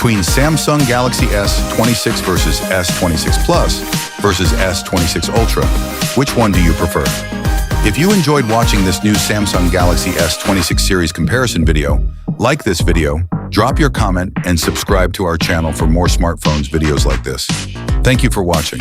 between Samsung Galaxy S26 versus S26 Plus versus S26 Ultra. Which one do you prefer? If you enjoyed watching this new Samsung Galaxy S26 series comparison video, like this video, drop your comment, and subscribe to our channel for more smartphones videos like this. Thank you for watching.